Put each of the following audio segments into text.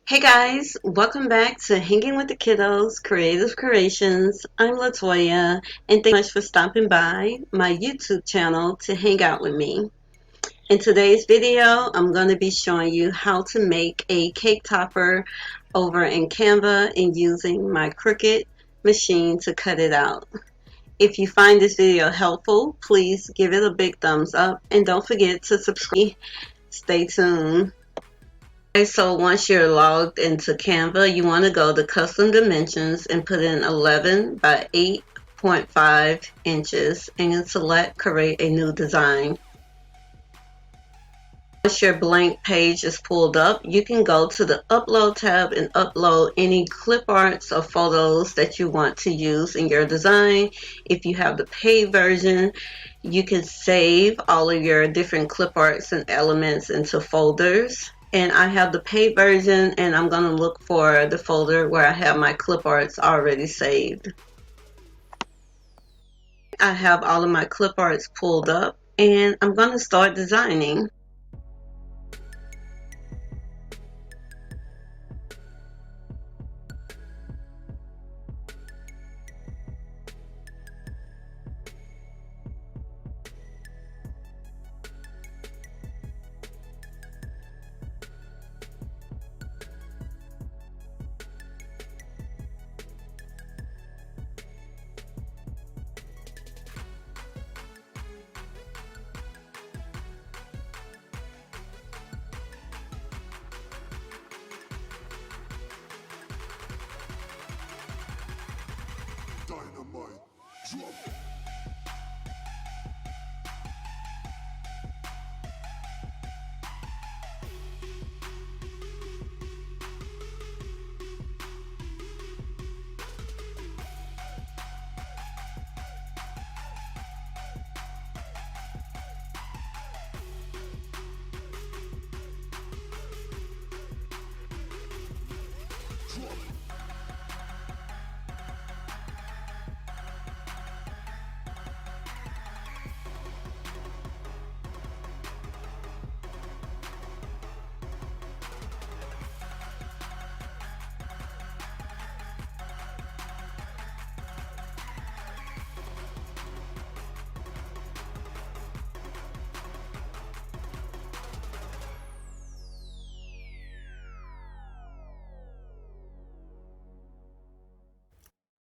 Hey guys, welcome back to Hanging with the Kiddos Creative Creations. I'm Latoya, and thank you so much for stopping by my YouTube channel to hang out with me. In today's video, I'm going to be showing you how to make a cake topper over in Canva and using my Cricut machine to cut it out. If you find this video helpful, please give it a big thumbs up and don't forget to subscribe. Stay tuned. Okay, so once you're logged into Canva, you want to go to custom dimensions and put in 11 by 8.5 inches and select create a new design. Once your blank page is pulled up, you can go to the upload tab and upload any clip arts or photos that you want to use in your design. If you have the paid version, you can save all of your different clip arts and elements into folders. And I have the paid version, and I'm going to look for the folder where I have my clip arts already saved. I have all of my clip arts pulled up, and I'm going to start designing. Dynamite drop.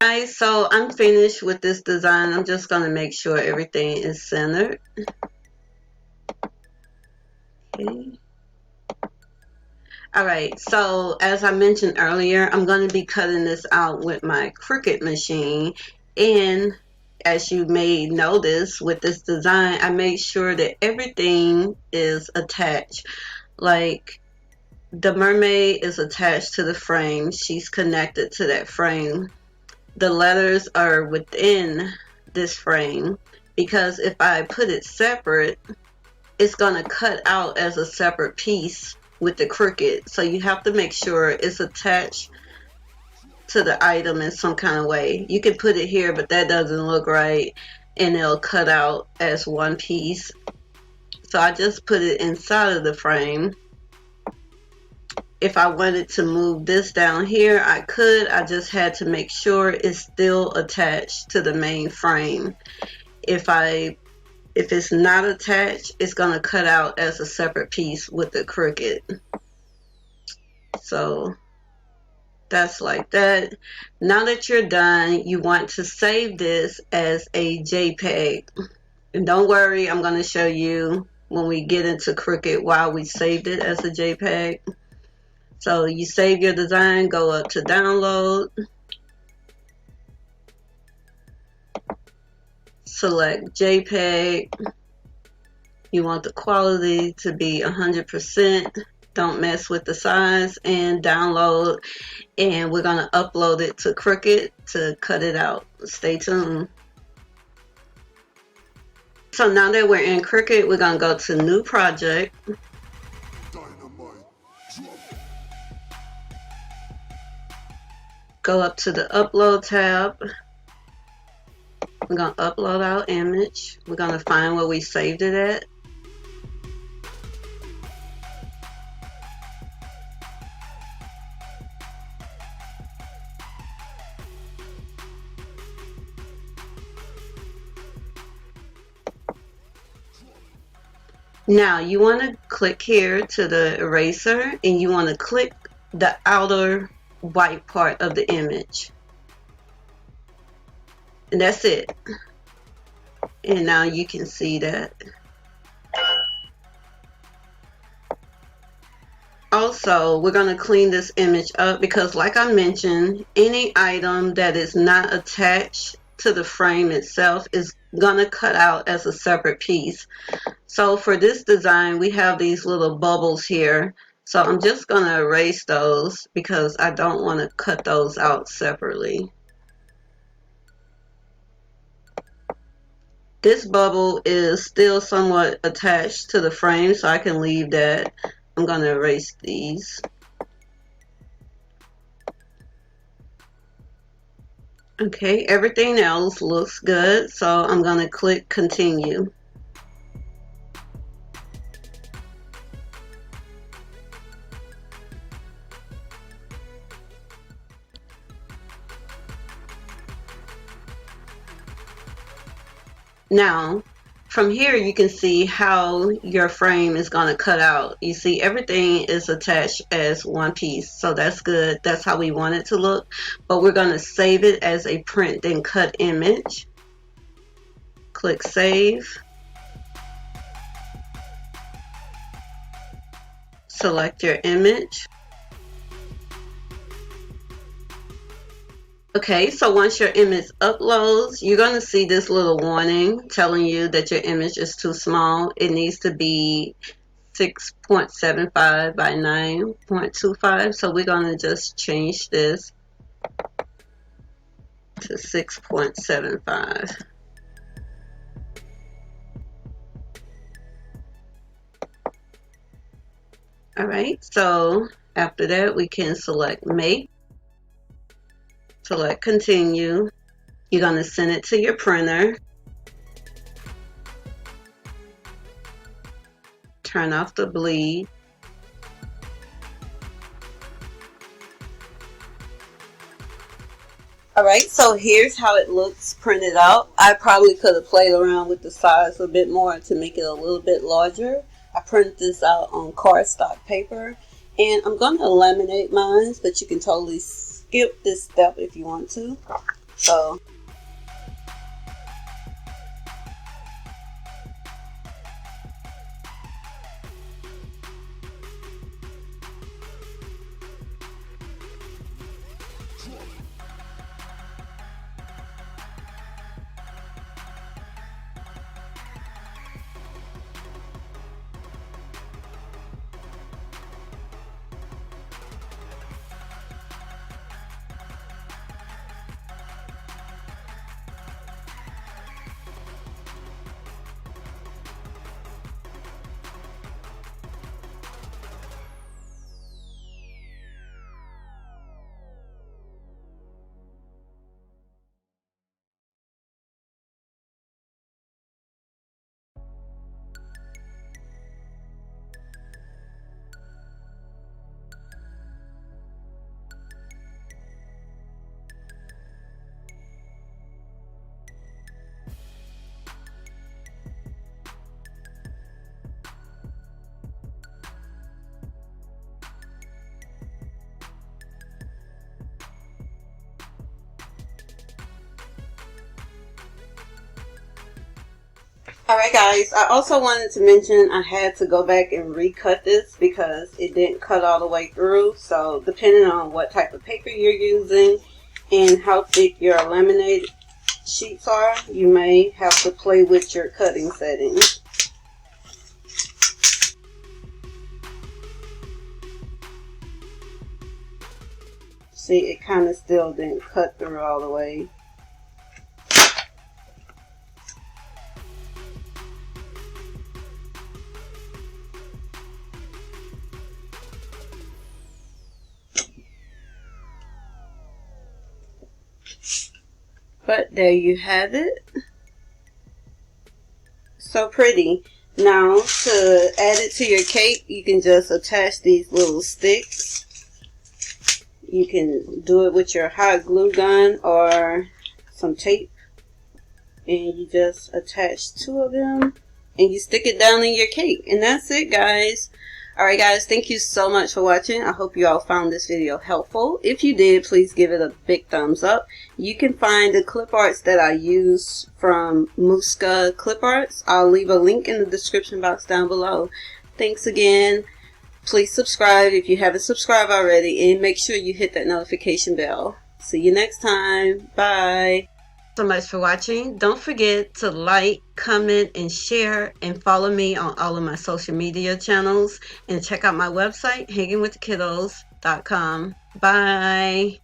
Guys, so I'm finished with this design. I'm just going to make sure everything is centered. Okay. Alright, so as I mentioned earlier, I'm going to be cutting this out with my Cricut machine. And as you may notice with this design, I made sure that everything is attached. Like the mermaid is attached to the frame. She's connected to that frame. The letters are within this frame because if I put it separate, it's going to cut out as a separate piece with the Cricut. So you have to make sure it's attached to the item in some kind of way. You can put it here, but that doesn't look right, and it'll cut out as one piece. So I just put it inside of the frame. If I wanted to move this down here, I could. I just had to make sure it's still attached to the main frame. If it's not attached, it's going to cut out as a separate piece with the Cricut. So that's like that. Now that you're done, you want to save this as a JPEG. And don't worry, I'm going to show you when we get into Cricut why we saved it as a JPEG. So you save your design, go up to download, select JPEG. You want the quality to be 100%. Don't mess with the size, and download. And we're going to upload it to Cricut to cut it out. Stay tuned. So now that we're in Cricut, we're going to go to New Project. Go up to the Upload tab. We're going to upload our image. We're going to find where we saved it at. Now you want to click here to the eraser and you want to click the outer white part of the image. And that's it. And now you can see that. Also, we're going to clean this image up because like I mentioned, any item that is not attached to the frame itself is going to cut out as a separate piece. So for this design, we have these little bubbles here. So I'm just going to erase those because I don't want to cut those out separately. This bubble is still somewhat attached to the frame, so I can leave that. I'm going to erase these. Okay, everything else looks good, so I'm going to click continue. Now, from here you can see how your frame is going to cut out. You see everything is attached as one piece, so that's good. That's how we want it to look. But we're going to save it as a print then cut image. Click save. Select your image. Okay, so once your image uploads, you're going to see this little warning telling you that your image is too small. It needs to be 6.75 by 9.25. So we're going to just change this to 6.75. All right, so after that, we can select Make, select Continue. You're going to send it to your printer. Turn off the bleed. Alright, so here's how it looks printed out. I probably could have played around with the size a bit more to make it a little bit larger. I printed this out on cardstock paper, and I'm going to laminate mine, but you can totally skip this step if you want to. So alright guys, I also wanted to mention I had to go back and recut this because it didn't cut all the way through. So depending on what type of paper you're using and how thick your laminated sheets are, you may have to play with your cutting settings. See, it kind of still didn't cut through all the way. But there you have it. So pretty. Now to add it to your cake, you can just attach these little sticks. You can do it with your hot glue gun or some tape. And you just attach two of them and you stick it down in your cake, and that's it, guys. Alright guys, thank you so much for watching. I hope you all found this video helpful. If you did, please give it a big thumbs up. You can find the clip arts that I use from Muska Clip Arts. I'll leave a link in the description box down below. Thanks again. Please subscribe if you haven't subscribed already, and make sure you hit that notification bell. See you next time. Bye. So much for watching. Don't forget to like, comment, and share, and follow me on all of my social media channels, and check out my website, hangingwiththekiddos.com. Bye.